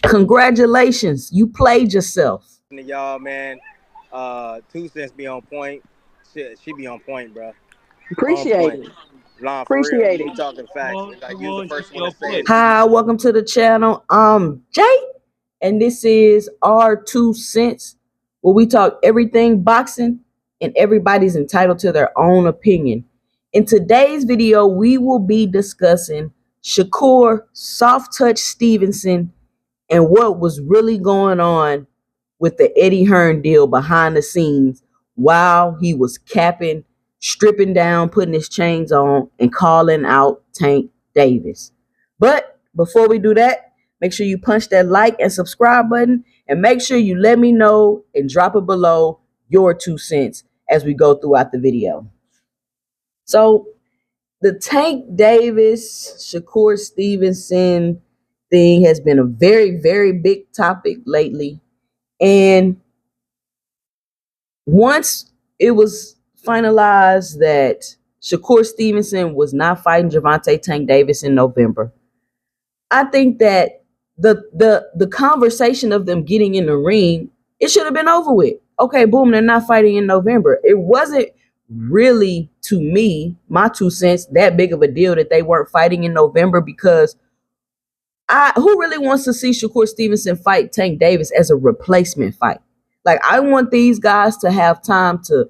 Congratulations, you played yourself. To y'all, man. 2 cents be on point. Shit, she be on point, bro. On Appreciate point. it. Long for real. Appreciate You be it. talking facts. Well, Like you was the well, she first be one to on say point. it. Hi, welcome to the channel. Jay, and this is our 2 cents, where we talk everything boxing, and everybody's entitled to their own opinion. In today's video, we will be discussing Shakur Soft Touch Stevenson and what was really going on with the Eddie Hearn deal behind the scenes while he was capping, stripping down, putting his chains on, and calling out Tank Davis. But before we do that, make sure you punch that like and subscribe button, and make sure you let me know and drop it below your 2 cents as we go throughout the video. So the Tank Davis, Shakur Stevenson thing has been a very, very big topic lately. And once it was finalized that Shakur Stevenson was not fighting Gervonta Tank Davis in November, I think that the conversation of them getting in the ring, it should have been over with. Okay, boom, they're not fighting in November. It wasn't really, to me, my 2 cents, that big of a deal that they weren't fighting in November, because who really wants to see Shakur Stevenson fight Tank Davis as a replacement fight? Like, I want these guys to have time to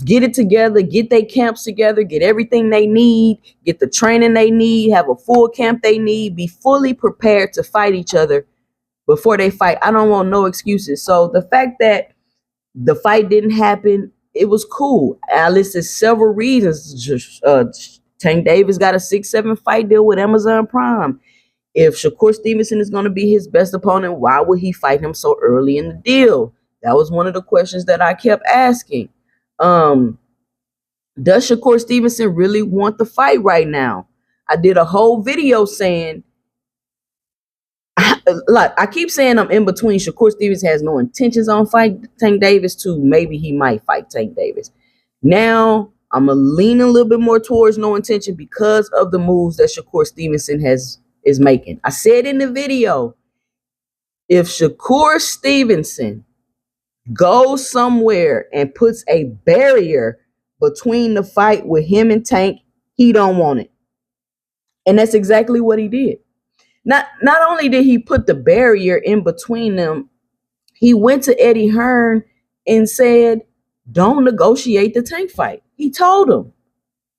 get it together, get their camps together, get everything they need, get the training they need, have a full camp they need, be fully prepared to fight each other before they fight. I don't want no excuses. So the fact that the fight didn't happen, it was cool. I listed several reasons. Tank Davis got a 6-7 fight deal with Amazon Prime. If Shakur Stevenson is going to be his best opponent, why would he fight him so early in the deal? That was one of the questions that I kept asking. Does Shakur Stevenson really want the fight right now? I did a whole video saying, like, I keep saying I'm in between. Shakur Stevenson has no intentions on fighting Tank Davis to maybe he might fight Tank Davis. Now I'm leaning a little bit more towards no intention because of the moves that Shakur Stevenson is making. I said in the video, if Shakur Stevenson goes somewhere and puts a barrier between the fight with him and Tank, he don't want it. And that's exactly what he did. Not only did he put the barrier in between them, he went to Eddie Hearn and said, don't negotiate the Tank fight. He told him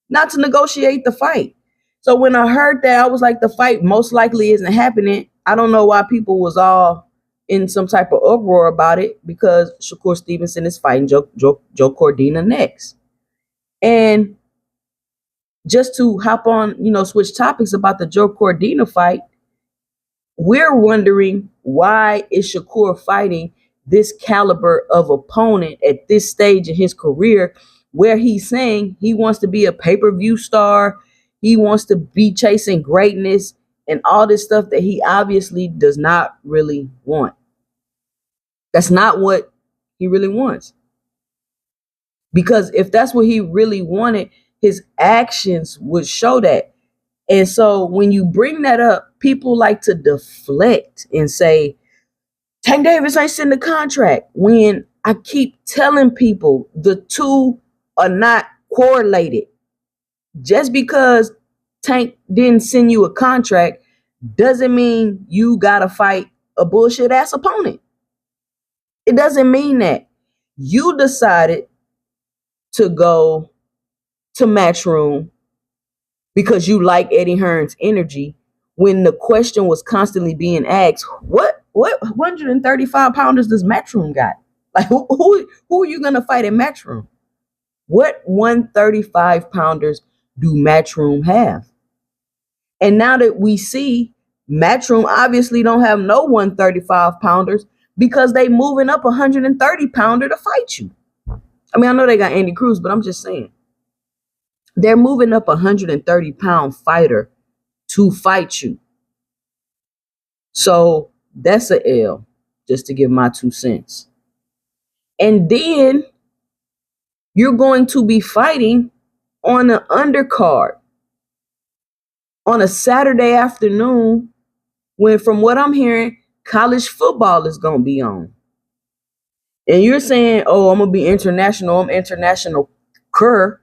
not to negotiate the fight. So when I heard that, I was like, the fight most likely isn't happening. I don't know why people was all in some type of uproar about it, because Shakur Stevenson is fighting Joe Cordina next. And just to hop on, switch topics about the Joe Cordina fight, we're wondering, why is Shakur fighting this caliber of opponent at this stage in his career, where he's saying he wants to be a pay-per-view star, he wants to be chasing greatness, and all this stuff that he obviously does not really want. That's not what he really wants. Because if that's what he really wanted, his actions would show that. And so when you bring that up, people like to deflect and say, Tank Davis ain't sending a contract, when I keep telling people the two are not correlated. Just because Tank didn't send you a contract doesn't mean you gotta fight a bullshit ass opponent. It doesn't mean that. You decided to go to Matchroom because you like Eddie Hearn's energy, when the question was constantly being asked, what 135 pounders does Matchroom got? Like, who are you gonna fight in Matchroom? What 135 pounders do Matchroom have? And now that we see Matchroom obviously don't have no 135 pounders, because they moving up 130 pounder to fight you. I mean, I know they got Andy Cruz, but I'm just saying, they're moving up 130-pound fighter to fight you. So that's a L, just to give my 2 cents. And then you're going to be fighting on an undercard on a Saturday afternoon, when, from what I'm hearing, college football is gonna be on. And you're saying, oh, I'm gonna be international, I'm international cur.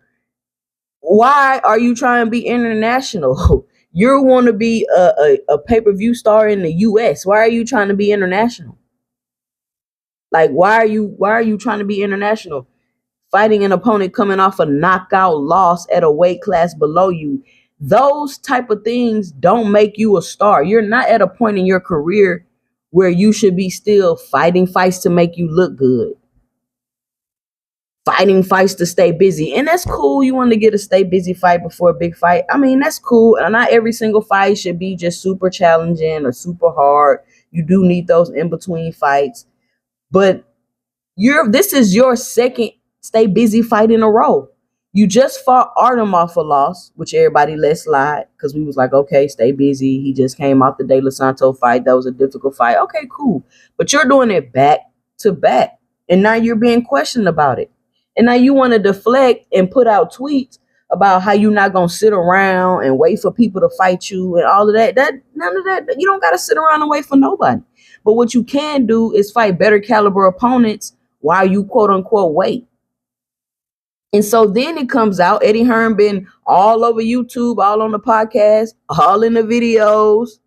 Why are you trying to be international? You want to be a pay-per-view star in the US. Why are you trying to be international? Like, why are you trying to be international? Fighting an opponent coming off a knockout loss at a weight class below you. Those type of things don't make you a star. You're not at a point in your career where you should be still fighting fights to make you look good. Fighting fights to stay busy. And that's cool. You want to get a stay busy fight before a big fight. I mean, that's cool. And not every single fight should be just super challenging or super hard. You do need those in between fights. But this is your second stay busy fight in a row. You just fought Artem off a loss, which everybody let slide because we was like, okay, stay busy. He just came off the De Los Santos fight. That was a difficult fight. Okay, cool. But you're doing it back to back. And now you're being questioned about it. And now you want to deflect and put out tweets about how you're not going to sit around and wait for people to fight you and all of that. None of that. You don't got to sit around and wait for nobody. But what you can do is fight better caliber opponents while you quote unquote wait. And so then it comes out, Eddie Hearn been all over YouTube, all on the podcast, all in the videos,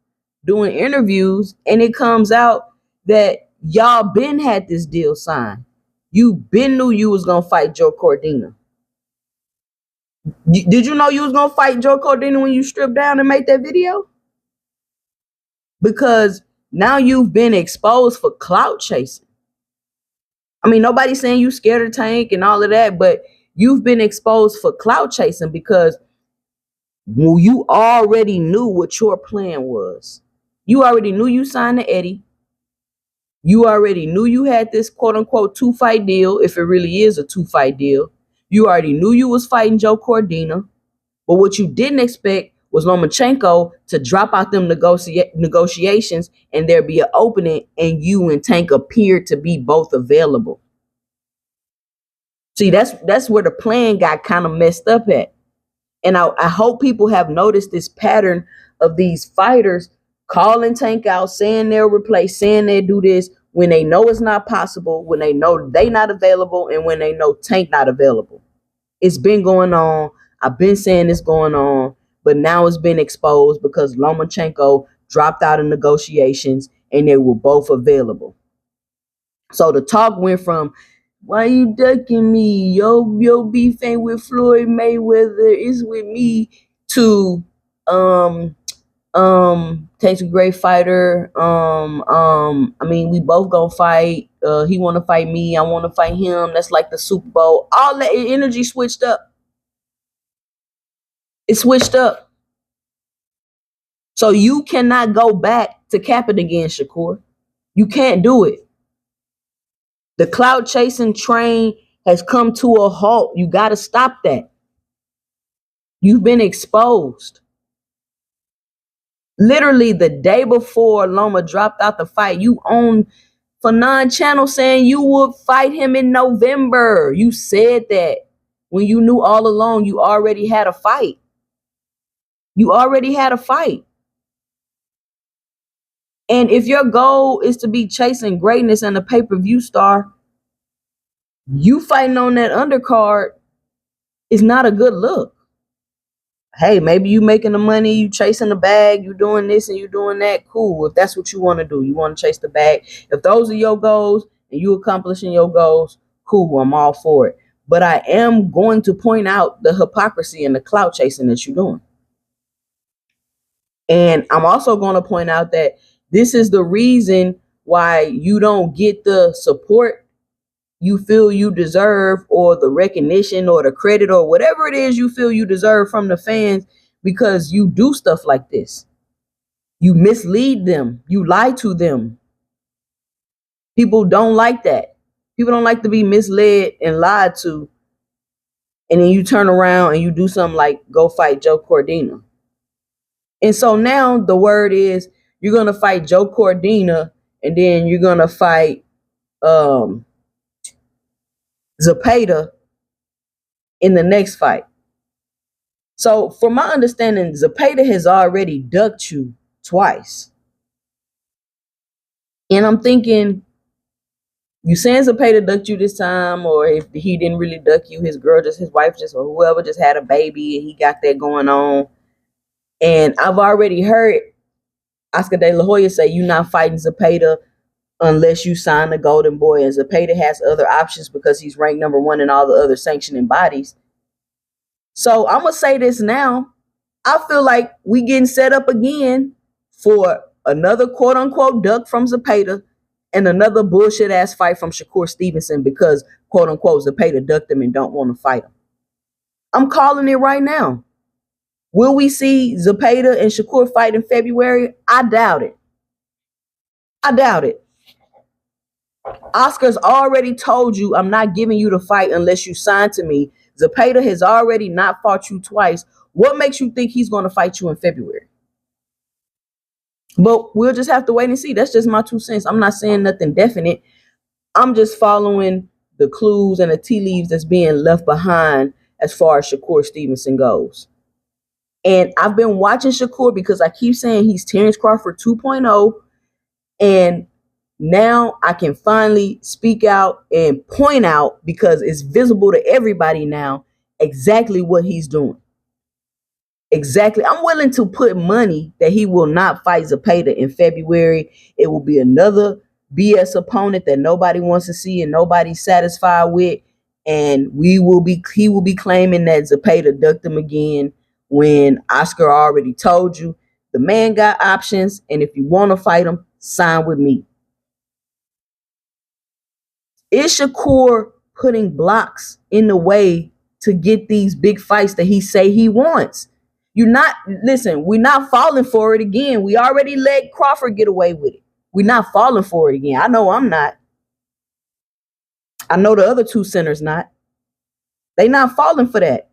doing interviews, and it comes out that y'all been had this deal signed. You been knew you was gonna fight Joe Cordina. Did you know you was gonna fight Joe Cordina when you stripped down and made that video? Because now you've been exposed for clout chasing. I mean, nobody's saying you scared of Tank and all of that, but you've been exposed for clout chasing because you already knew what your plan was. You already knew you signed to Eddie. You already knew you had this quote unquote 2-fight deal, if it really is a 2-fight deal. You already knew you was fighting Joe Cordina. But what you didn't expect was Lomachenko to drop out them negotiations and there be an opening and you and Tank appeared to be both available. See, that's where the plan got kind of messed up at. And I hope people have noticed this pattern of these fighters calling Tank out, saying they'll replace, saying they'll do this when they know it's not possible, when they know they not available, and when they know Tank not available. It's been going on. I've been saying it's going on, but now it's been exposed because Lomachenko dropped out of negotiations and they were both available. So the talk went from, why you ducking me? Yo beef ain't with Floyd Mayweather, it's with me, to Tank's a great fighter. I mean, we both gonna fight. He wanna fight me, I wanna fight him. That's like the Super Bowl. All that energy switched up. It switched up. So you cannot go back to cap it again, Shakur. You can't do it. The cloud chasing train has come to a halt. You got to stop that. You've been exposed. Literally the day before Loma dropped out the fight, you on Fanon channel saying you would fight him in November. You said that when you knew all along you already had a fight. You already had a fight. And if your goal is to be chasing greatness and a pay-per-view star, you fighting on that undercard is not a good look. Hey, maybe you making the money, you chasing the bag, you doing this and you doing that. Cool. If that's what you want to do, you want to chase the bag. If those are your goals and you accomplishing your goals, cool, I'm all for it. But I am going to point out the hypocrisy and the clout chasing that you're doing. And I'm also going to point out that this is the reason why you don't get the support you feel you deserve, or the recognition or the credit or whatever it is you feel you deserve from the fans, because you do stuff like this. You mislead them. You lie to them. People don't like that. People don't like to be misled and lied to. And then you turn around and you do something like go fight Joe Cordina. And so now the word is you're going to fight Joe Cordina and then you're going to fight Zepeda in the next fight. So from my understanding, Zepeda has already ducked you twice. And I'm thinking, you saying Zepeda ducked you this time, or if he didn't really duck you, his wife or whoever just had a baby and he got that going on. And I've already heard Oscar De La Hoya say you're not fighting Zepeda unless you sign the Golden Boy, and Zepeda has other options because he's ranked number 1 in all the other sanctioning bodies. So I'm gonna say this now. I feel like we getting set up again for another quote unquote duck from Zepeda and another bullshit ass fight from Shakur Stevenson because quote unquote Zepeda ducked him and don't want to fight him. I'm calling it right now. Will we see Zepeda and Shakur fight in February? I doubt it. I doubt it. Oscar's already told you I'm not giving you the fight unless you sign to me. Zepeda has already not fought you twice. What makes you think he's going to fight you in February? But we'll just have to wait and see. That's just my 2 cents. I'm not saying nothing definite. I'm just following the clues and the tea leaves that's being left behind as far as Shakur Stevenson goes. And I've been watching Shakur because I keep saying he's Terrence Crawford 2.0. And now I can finally speak out and point out, because it's visible to everybody now, exactly what he's doing. Exactly. I'm willing to put money that he will not fight Zepeda in February. It will be another BS opponent that nobody wants to see and nobody's satisfied with. And he will be claiming that Zepeda ducked him again when Oscar already told you the man got options, and if you want to fight him, sign with me. Is Shakur putting blocks in the way to get these big fights that he say he wants? We're not falling for it again. We already let Crawford get away with it. We're not falling for it again. I know I'm not. I know the other 2 centers not. They not falling for that.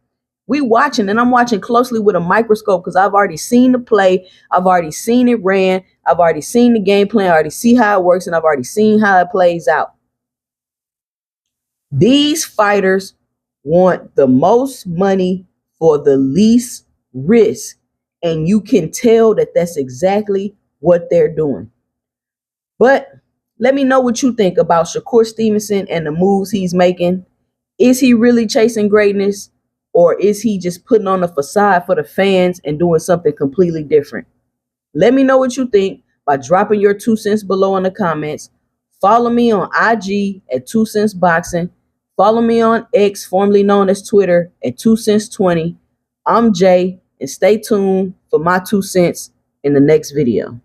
We watching, and I'm watching closely with a microscope because I've already seen the play. I've already seen it ran. I've already seen the game plan. I already see how it works, and I've already seen how it plays out. These fighters want the most money for the least risk, and you can tell that that's exactly what they're doing. But let me know what you think about Shakur Stevenson and the moves he's making. Is he really chasing greatness, or is he just putting on a facade for the fans and doing something completely different? Let me know what you think by dropping your 2 cents below in the comments. Follow me on IG at 2 Cents Boxing. Follow me on X, formerly known as Twitter, at 2 Cents 20. I'm Jay, and stay tuned for my 2 cents in the next video.